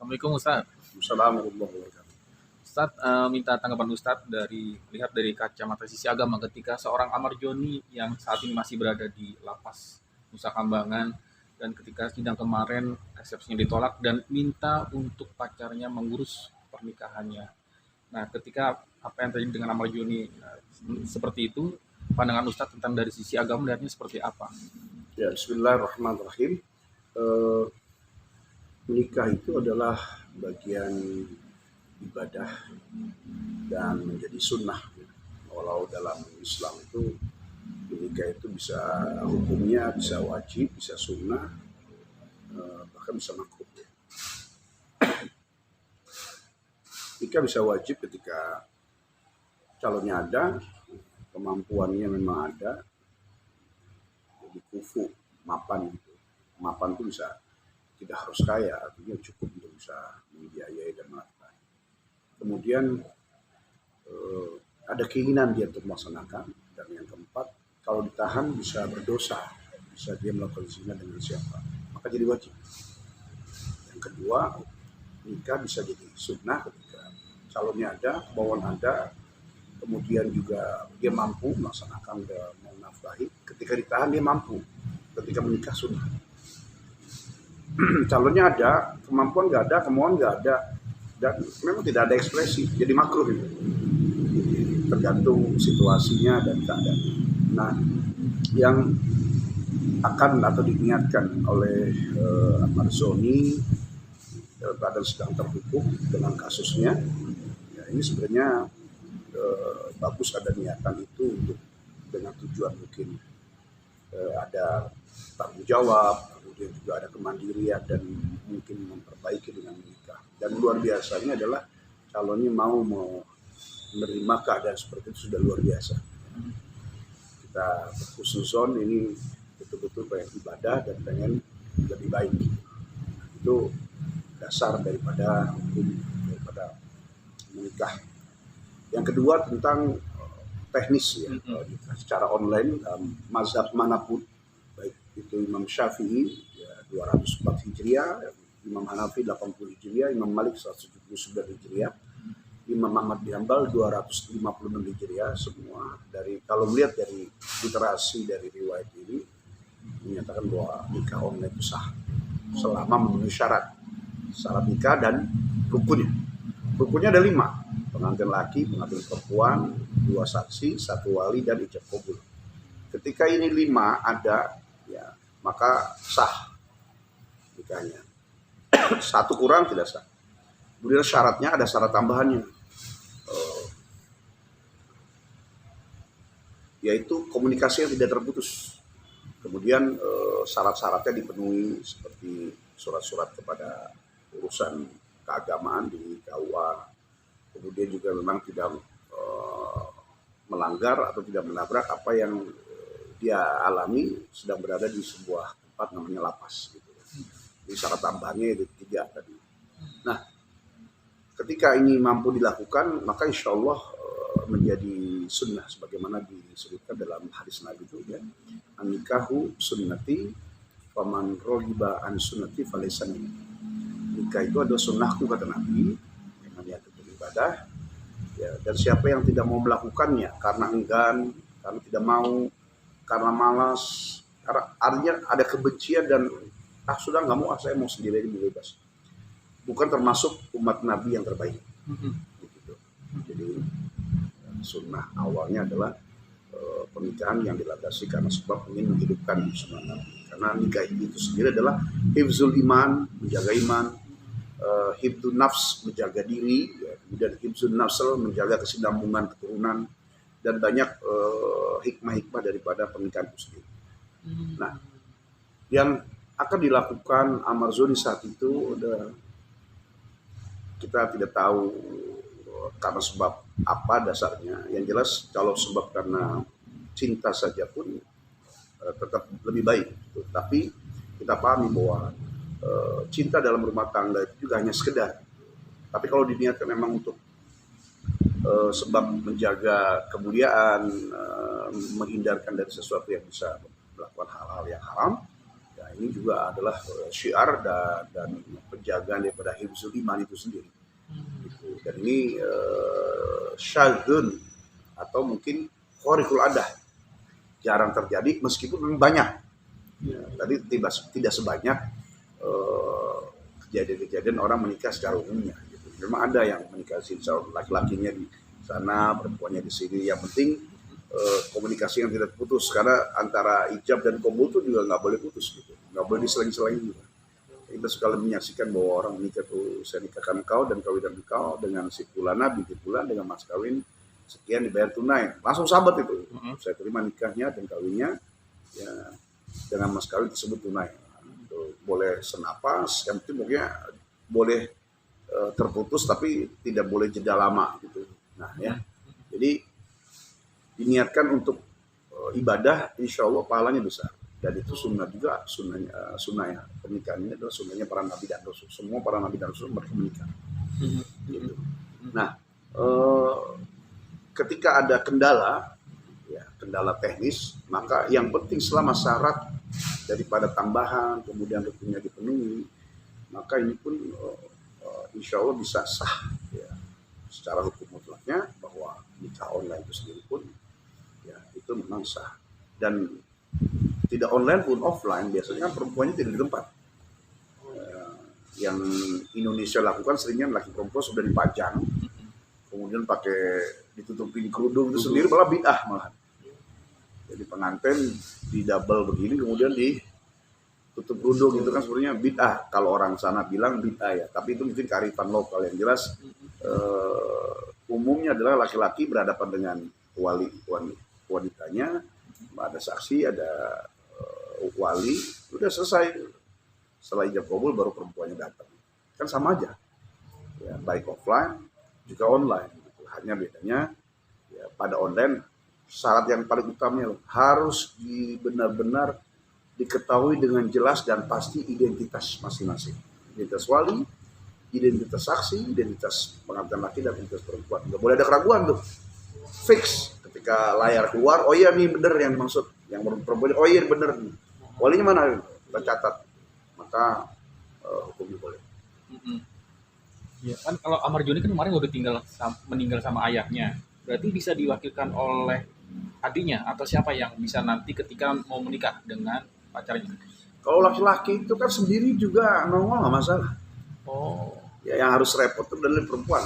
Assalamualaikum Ustaz. Assalamualaikum warahmatullahi wabarakatuh. Ustaz, minta tanggapan Ustaz lihat dari kacamata sisi agama ketika seorang Amar Joni yang saat ini masih berada di lapas Nusa Kambangan dan ketika sidang kemarin eksepsinya ditolak dan minta untuk pacarnya mengurus pernikahannya. Nah, ketika apa yang terjadi dengan Amar Joni seperti itu, pandangan Ustaz tentang dari sisi agama melihatnya seperti apa? Ya, Bismillahirrahmanirrahim. Eh, Menikah itu adalah bagian ibadah dan menjadi sunnah. Walau dalam Islam itu menikah itu bisa hukumnya bisa wajib, bisa sunnah, bahkan bisa makruh. Nikah bisa wajib ketika calonnya ada, kemampuannya memang ada, jadi kufu, mapan gitu. Mapan itu bisa tidak harus kaya, artinya cukup untuk bisa membiayai dan menafkahi. Kemudian ada keinginan dia untuk melaksanakan, dan yang keempat, kalau ditahan bisa berdosa, bisa dia melakukan zina dengan siapa, maka jadi wajib. Yang kedua, nikah bisa jadi sunnah ketika calonnya ada, kemauan ada, kemudian juga dia mampu melaksanakan dan menafkahi. Ketika ditahan dia mampu, ketika menikah sunnah. Calonnya ada, kemampuan nggak ada, kemauan nggak ada, dan memang tidak ada ekspresi, jadi makruh itu. Tergantung situasinya dan keadaan. Nah, yang akan atau diniatkan oleh Ahmad Zoni dalam keadaan sedang terhukum dengan kasusnya, ya ini sebenarnya bagus ada niatan itu untuk dengan tujuan mungkin ada tanggung jawab, kemudian juga ada kemandirian dan mungkin memperbaiki dengan menikah. Dan luar biasanya adalah calonnya mau menerima keadaan seperti itu sudah luar biasa. Kita khususon ini betul-betul pengen ibadah dan pengen lebih baik. Itu dasar daripada hukum daripada menikah. Yang kedua tentang teknis ya, secara online mazhab manapun, baik itu Imam Syafi'i ya, 204 Hijriah, Imam Hanafi 80 Hijriah, Imam Malik 179 Hijriah, Imam Ahmad bin Hanbal 256 Hijriah, semua dari kalau melihat dari literasi dari riwayat ini menyatakan bahwa nikah online itu sah selama memenuhi syarat nikah dan rukunnya. Rukunnya ada 5. Pengantin laki, pengantin perempuan, 2 saksi, 1 wali, dan ijab kabul. Ketika ini 5 ada, ya maka sah nikahnya. 1 kurang tidak sah. Kemudian syaratnya ada syarat tambahannya, yaitu komunikasi yang tidak terputus. Kemudian syarat-syaratnya dipenuhi seperti surat-surat kepada urusan keagamaan di KUA. Kemudian juga memang tidak melanggar atau tidak menabrak apa yang dia alami sedang berada di sebuah tempat namanya lapas. Gitu. Jadi syarat tambahannya itu 3 tadi. Nah, ketika ini mampu dilakukan, maka insya Allah menjadi sunnah sebagaimana disebutkan dalam hadis Nabi itu ya. An-nikahu sunnati faman raghiba an sunnati falaysa minni. Nikah itu adalah sunnahku kata Nabi. Ibadah ya, dan siapa yang tidak mau melakukannya karena enggan, karena tidak mau, karena malas, karena artinya ada kebencian dan sudah nggak mau, saya mau sendiri aja bebas, bukan termasuk umat Nabi yang terbaik. Gitu. Jadi sunnah awalnya adalah pernikahan yang dilandasi karena sebab ingin menghidupkan sunnah Nabi. Karena nikah itu sendiri adalah hifzul iman, menjaga iman, hibdun nafs, menjaga diri, ya, kemudian hibdun nafsal, menjaga kesinambungan keturunan, dan banyak hikmah-hikmah daripada pernikahan itu sendiri. Nah, yang akan dilakukan Amar Zoni saat itu kita tidak tahu karena sebab apa dasarnya. Yang jelas kalau sebab karena cinta saja pun tetap lebih baik. Tapi kita pahami bahwa cinta dalam rumah tangga itu juga hanya sekedar. Tapi kalau diniatkan memang untuk sebab menjaga kemuliaan, menghindarkan dari sesuatu yang bisa melakukan hal-hal yang haram, ya ini juga adalah syiar dan penjagaan daripada hifzul iman itu sendiri. Gitu. Dan ini syadzun atau mungkin khariqul adah, jarang terjadi meskipun memang banyak. Ya, tadi tidak sebanyak kejadian-kejadian orang menikah secara umumnya. Gitu. Memang ada yang menikah laki-lakinya di sana, perempuannya di sini. Yang penting komunikasi yang tidak putus, karena antara ijab dan qabul itu juga nggak boleh putus, gitu. Nggak boleh diseling-seling juga. Kita sekali menyaksikan bahwa orang menikah tuh, saya nikahkan kau dan kawinan kau dengan si fulana binti fulan dengan mas kawin sekian dibayar tunai, langsung sahabat itu. Saya terima nikahnya dan kawinnya ya dengan mas kawin tersebut tunai. Itu boleh senapas, yang penting pokoknya boleh terputus tapi tidak boleh jeda lama gitu. Nah ya, jadi diniatkan untuk ibadah, insya Allah pahalanya besar. Dan itu sunnah juga, sunnahnya pernikahan ini adalah sunnahnya para nabi dan rasul. Semua para nabi dan rasul mereka menikah. Gitu. Nah, ketika ada kendala, ya, kendala teknis, maka yang penting selama syarat daripada tambahan, kemudian rukunnya dipenuhi, maka ini pun insya Allah bisa sah. Ya, secara hukum mutlaknya bahwa nikah online itu sendiri pun, ya itu memang sah. Dan tidak online pun offline, biasanya kan perempuannya tidak di tempat. Yang Indonesia lakukan seringnya laki perempuan sudah dipajang, kemudian pakai ditutupin kerudung itu sendiri malah bid'ah malah. Jadi pengantin di double begini kemudian ditutup kerudung itu kan sebenarnya bid'ah. Kalau orang sana bilang bid'ah ya, tapi itu mungkin kearifan lokal. Yang jelas umumnya adalah laki-laki berhadapan dengan wanitanya, ada saksi, ada wali, udah selesai. Setelah ijab qabul baru perempuannya datang. Kan sama aja. Ya, baik offline juga online. Gitu. Hanya bedanya ya, pada online syarat yang paling utamanya harus benar-benar diketahui dengan jelas dan pasti identitas masing-masing. Identitas wali, identitas saksi, identitas pengantin laki dan identitas perempuan. Nggak boleh ada keraguan tuh. Fix. Ketika layar keluar, oh iya nih bener yang maksud, yang perempuan, oh iya bener nih. Walinya mana? Kita catat, maka hukumnya boleh. Ya kan kalau Amar Joni kan kemarin udah meninggal sama ayahnya, berarti bisa diwakilkan oleh adiknya atau siapa yang bisa nanti ketika mau menikah dengan pacarnya? Kalau laki-laki itu kan sendiri juga nongol nggak masalah. Oh. Ya yang harus repot itu dari perempuan.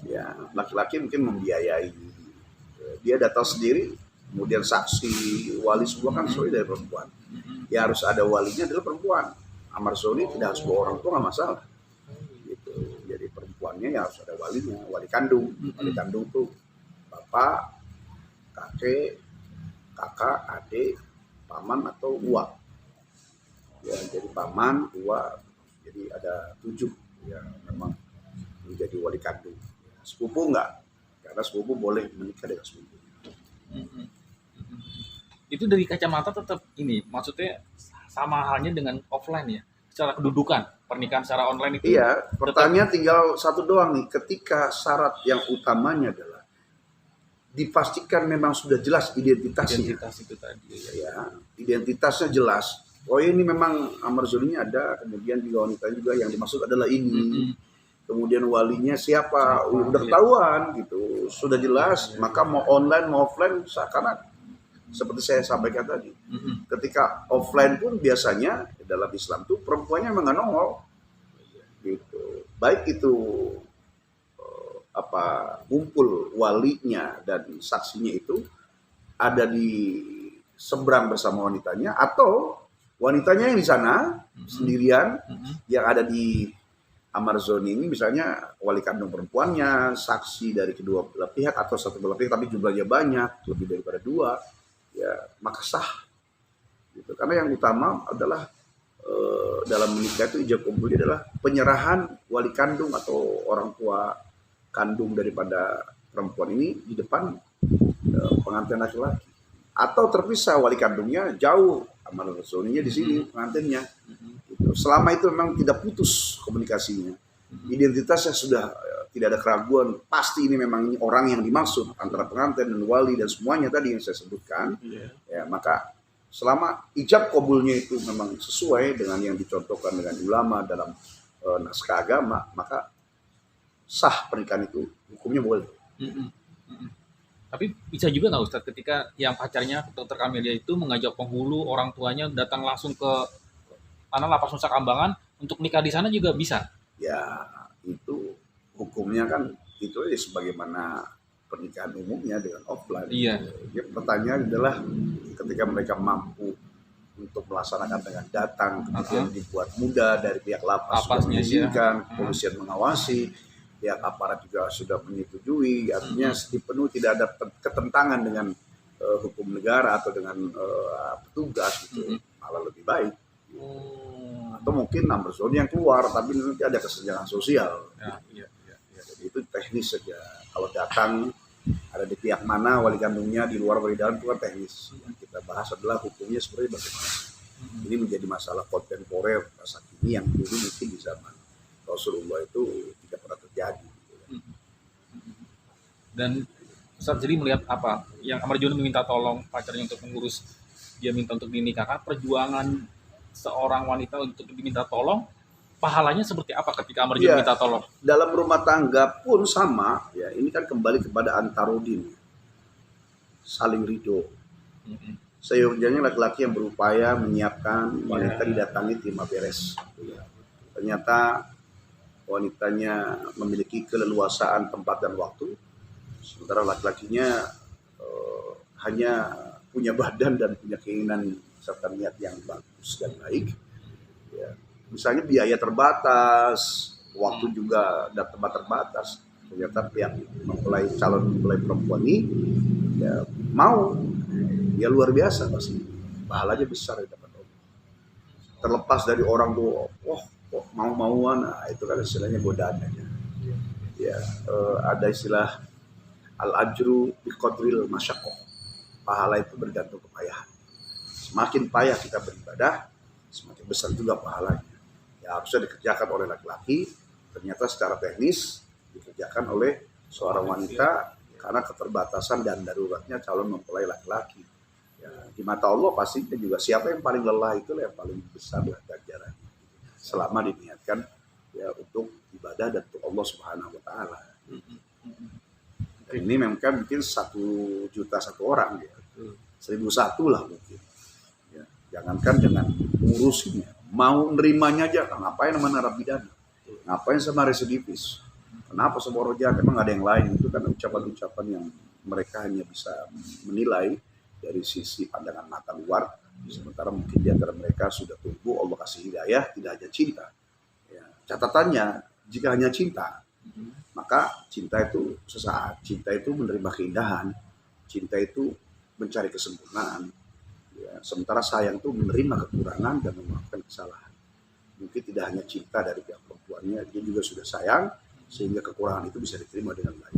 Ya laki-laki mungkin membiayai, dia datang sendiri. Kemudian saksi, wali semua kan soalnya dari perempuan. Ya harus ada walinya adalah perempuan. Amar Zoni tidak harus bawa orang tua, nggak masalah. Gitu. Jadi perempuannya ya harus ada walinya, wali kandung. Wali kandung tuh bapak, kakek, kakak, adik, paman atau uak. Ya jadi paman, uak. Jadi ada 7 yang memang menjadi wali kandung. Sepupu enggak? Karena sepupu boleh menikah dengan sepupu. Itu dari kacamata tetap ini, maksudnya sama halnya dengan offline ya, secara kedudukan pernikahan secara online itu. Iya, pertanyaan tinggal satu doang nih, ketika syarat yang utamanya adalah dipastikan memang sudah jelas identitasnya. Identitas itu tadi. Ya, identitasnya jelas. Oh ini memang Amar Zoninya ada, kemudian juga wanita juga yang dimaksud adalah ini. Kemudian walinya siapa, udah ketahuan gitu, sudah jelas. Maka mau online mau offline, karena seperti saya sampaikan tadi, ketika offline pun biasanya dalam Islam tuh perempuannya memang nggak nongol, gitu. Baik itu kumpul walinya dan saksinya itu ada di seberang bersama wanitanya, atau wanitanya yang di sana sendirian, yang ada di Amar Zoni ini misalnya wali kandung perempuannya, saksi dari kedua belah pihak atau satu belah pihak tapi jumlahnya banyak, lebih daripada 2. Ya maka sah gitu. Karena yang utama adalah dalam menikah itu ijab qabul adalah penyerahan wali kandung atau orang tua kandung daripada perempuan ini di depan pengantin laki-laki, atau terpisah wali kandungnya jauh, Amar Zoninya di sini pengantinnya gitu. Selama itu memang tidak putus komunikasinya, identitasnya sudah tidak ada keraguan, pasti ini memang ini orang yang dimaksud antara pengantin dan wali dan semuanya tadi yang saya sebutkan, ya maka selama ijab kabulnya itu memang sesuai dengan yang dicontohkan dengan ulama dalam naskah agama, maka sah pernikahan itu, hukumnya boleh. Mm-mm. Mm-mm. Tapi bisa juga nggak Ustadz ketika yang pacarnya dokter Kamelia itu mengajak penghulu orang tuanya datang langsung ke mana lapas Nusa Kambangan untuk nikah di sana juga bisa? Ya itu hukumnya kan itu ya sebagaimana pernikahan umumnya dengan offline. Iya. Ya, pertanyaan adalah ketika mereka mampu untuk melaksanakan dengan datang, kemudian dibuat mudah dari pihak lapas sudah Lapasnya, mengizinkan, iya. kepolisian mengawasi, pihak aparat juga sudah menyetujui, artinya dipenuhi tidak ada ketentangan dengan hukum negara atau dengan petugas gitu, malah lebih baik. Atau mungkin number zone yang keluar, tapi nanti ada kesenjangan sosial. Ya, iya. Jadi itu teknis saja. Kalau datang ada di pihak mana wali kandungnya, di luar wali dalam, itu kan teknis. Yang kita bahas adalah hukumnya sebenarnya bagaimana. Ini menjadi masalah kontemporer masa kini yang dulu mungkin di zaman Rasulullah itu tidak pernah terjadi. Dan Ustadz jadi melihat apa yang Amarjono meminta tolong pacarnya untuk mengurus, dia minta untuk dinikahkan, perjuangan seorang wanita untuk diminta tolong, pahalanya seperti apa ketika Amarjono minta tolong? Dalam rumah tangga pun sama, ya ini kan kembali kepada antarudin, saling ridho. Seyogyanya laki-laki yang berupaya menyiapkan wanita didatangi terima beres. Ternyata wanitanya memiliki keleluasaan tempat dan waktu, sementara laki-lakinya hanya punya badan dan punya keinginan serta niat yang bagus dan baik. Ya. Misalnya biaya terbatas, waktu juga dan tempat terbatas. Ternyata pihak calon mempelai perempuan ini ya mau, ya luar biasa pasti. Pahalanya besar ya dapat Allah. Terlepas dari orang tua, kok mau-mauan, nah, itu kan istilahnya godaan aja. Ya, ada istilah al-ajru biqadril masyaqqah. Pahala itu bergantung kepayahan. Semakin payah kita beribadah, semakin besar juga pahalanya. Ya harusnya dikerjakan oleh laki-laki, ternyata secara teknis dikerjakan oleh seorang wanita karena keterbatasan dan daruratnya calon mempelai laki-laki. Ya, di mata Allah pastinya juga siapa yang paling lelah itulah yang paling besar lah ganjaran. Selama diniatkan ya untuk ibadah dan untuk Allah Subhanahu wa taala. Ini memang mungkin 1 juta satu orang ya. 1.001 lah mungkin. Ya, jangankan dengan ngurusinnya, mau nerimanya aja, ngapain sama narapidana? Ngapain sama residivis? Kenapa sama roja? Emang ada yang lain? Itu kan ucapan-ucapan yang mereka hanya bisa menilai dari sisi pandangan mata luar. Sementara mungkin di antara mereka sudah tumbuh, Allah kasih hidayah, tidak hanya cinta. Ya, catatannya, jika hanya cinta, maka cinta itu sesaat, cinta itu menerima keindahan, cinta itu mencari kesempurnaan. Ya, sementara sayang itu menerima kekurangan dan memaafkan kesalahan. Mungkin tidak hanya cinta dari pihak perempuannya, dia juga sudah sayang, sehingga kekurangan itu bisa diterima dengan baik.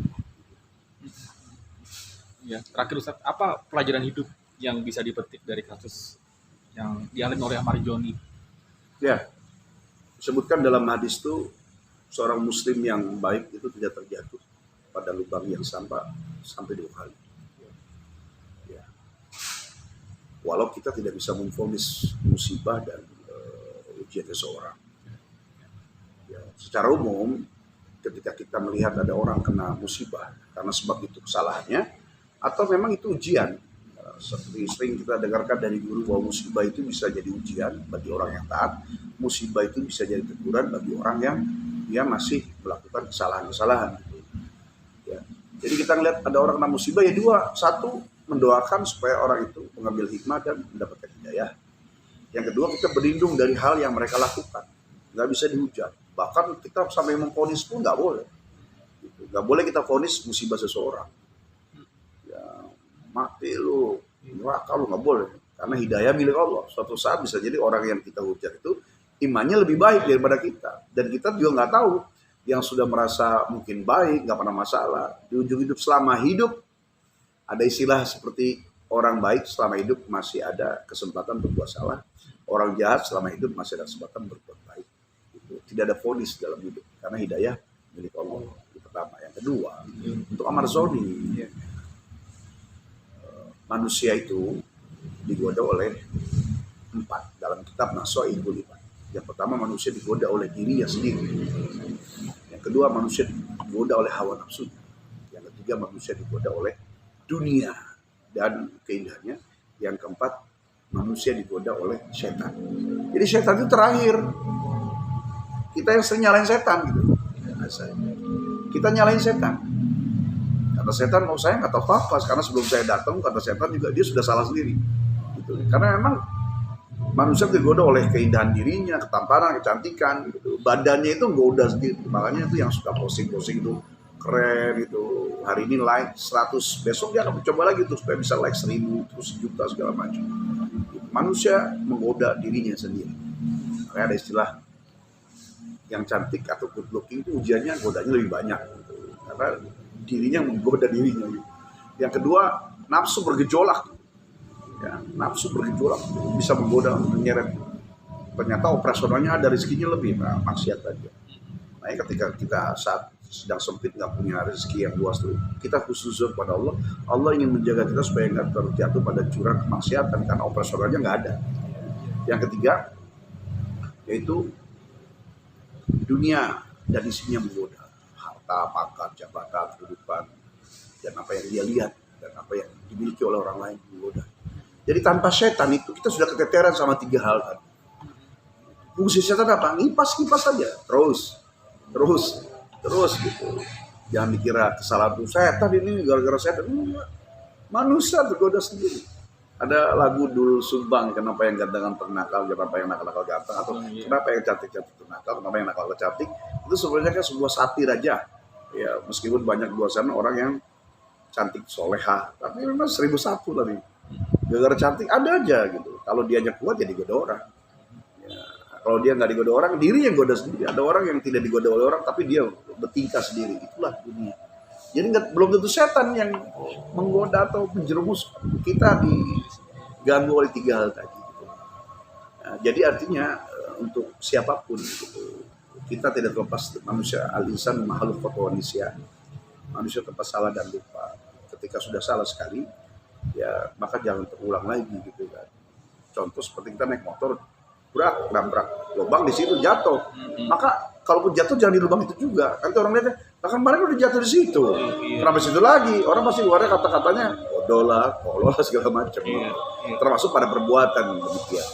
Ya, terakhir Ustaz, apa pelajaran hidup yang bisa dipetik dari kasus yang dialami oleh Amarjoni? Ya, disebutkan dalam hadis itu seorang muslim yang baik itu tidak terjatuh pada lubang yang sampai 2 kali. Ya. Walau kita tidak bisa memvonis musibah dan ujian seseorang. Ya, secara umum, ketika kita melihat ada orang kena musibah karena sebab itu kesalahannya, atau memang itu ujian. Seperti sering kita dengarkan dari guru bahwa musibah itu bisa jadi ujian bagi orang yang taat, musibah itu bisa jadi teguran bagi orang yang dia masih melakukan kesalahan-kesalahan. Ya. Jadi kita ngelihat ada orang kena musibah, ya 2, 1 mendoakan supaya orang itu mengambil hikmah dan mendapatkan hidayah. Yang kedua, kita berlindung dari hal yang mereka lakukan, nggak bisa dihujat. Bahkan kita sampai memvonis pun nggak boleh. Nggak boleh kita vonis musibah seseorang. Ya, mati lu, neraka lu, nggak boleh. Karena hidayah milik Allah. Suatu saat bisa jadi orang yang kita hujat itu imannya lebih baik daripada kita, dan kita juga nggak tahu yang sudah merasa mungkin baik, nggak pernah masalah, di ujung hidup selama hidup ada istilah seperti orang baik selama hidup masih ada kesempatan berbuat salah, orang jahat selama hidup masih ada kesempatan berbuat baik. Itu tidak ada vonis dalam hidup karena hidayah milik Allah. Itu pertama. Yang kedua, untuk Amarjoni, manusia itu digoda oleh 4 dalam kitab Nasoibul Ibad. Yang pertama, manusia digoda oleh dirinya sendiri. Yang kedua, manusia digoda oleh hawa nafsu. Yang ketiga, manusia digoda oleh dunia dan keindahannya. Yang keempat, manusia digoda oleh setan. Jadi setan itu terakhir. Kita yang sering nyalain setan gitu. Kita nyalain setan. Kata setan, oh saya nggak tahu apa-apa, karena sebelum saya datang kata setan juga dia sudah salah sendiri. Gitu. Karena memang manusia digoda oleh keindahan dirinya, ketampanan, kecantikan, gitu. Badannya itu goda sendiri. Makanya itu yang suka posting-posting itu keren itu. Hari ini like 100, besok dia akan mencoba lagi tuh supaya bisa like 1000, terus 1 juta segala macam. Manusia menggoda dirinya sendiri. Makanya ada istilah yang cantik atau good looking itu ujiannya godanya lebih banyak. Gitu. Karena dirinya menggoda dirinya. Gitu. Yang kedua, nafsu bergejolak. Ya, nafsu bergejolak bisa menggoda, menyeret. Ternyata operasionalnya ada rezekinya lebih, maksiat aja. Nah, ketika kita saat sedang sempit nggak punya rezeki yang luas tuh, kita khusus pada Allah. Allah ingin menjaga kita supaya nggak terjatuh pada jurang kemaksiatan karena operasionalnya nggak ada. Yang ketiga, yaitu dunia dan isinya menggoda, harta, pangkat, jabatan, kehidupan, dan apa yang dia lihat dan apa yang dimiliki oleh orang lain menggoda. Jadi tanpa setan itu kita sudah keteteran sama 3 hal kan. Fungsi setan apa? Ngipas saja, terus gitu. Jangan dikira kesalahan itu setan ini gara-gara setan. Manusia tergoda sendiri. Ada lagu Dul Sumbang, kenapa yang ganteng ternakal, kenapa yang nakal ganteng, atau kenapa yang cantik ternakal, kenapa yang nakal cantik. Itu sebenarnya kan sebuah satir aja. Ya, meskipun banyak di luar sana orang yang cantik soleha, tapi memang 1001 tadi. Gara-gara cantik ada aja gitu. Kalau diajak kuat ya digoda orang. Ya, kalau dia nggak digoda orang, diri yang goda sendiri. Ada orang yang tidak digoda oleh orang, tapi dia bertingkah sendiri. Itulah dunia. Jadi belum tentu setan yang menggoda atau menjerumus kita diganggu oleh 3 hal tadi. Gitu. Nah, jadi artinya untuk siapapun gitu, kita tidak terlepas manusia al-insan makhluk fatwanisya. Manusia tempat salah dan lupa. Ketika sudah salah sekali, ya maka jangan terulang lagi gitu kan. Contoh seperti kita naik motor, nabrak lubang di situ jatuh. Maka kalaupun jatuh jangan di lubang itu juga. Nanti orang lihat, bahkan kemarin udah jatuh di situ. Kenapa situ lagi? Orang pasti keluarnya kata-katanya bodoh lah, kolol segala macam. Termasuk pada perbuatan demikian.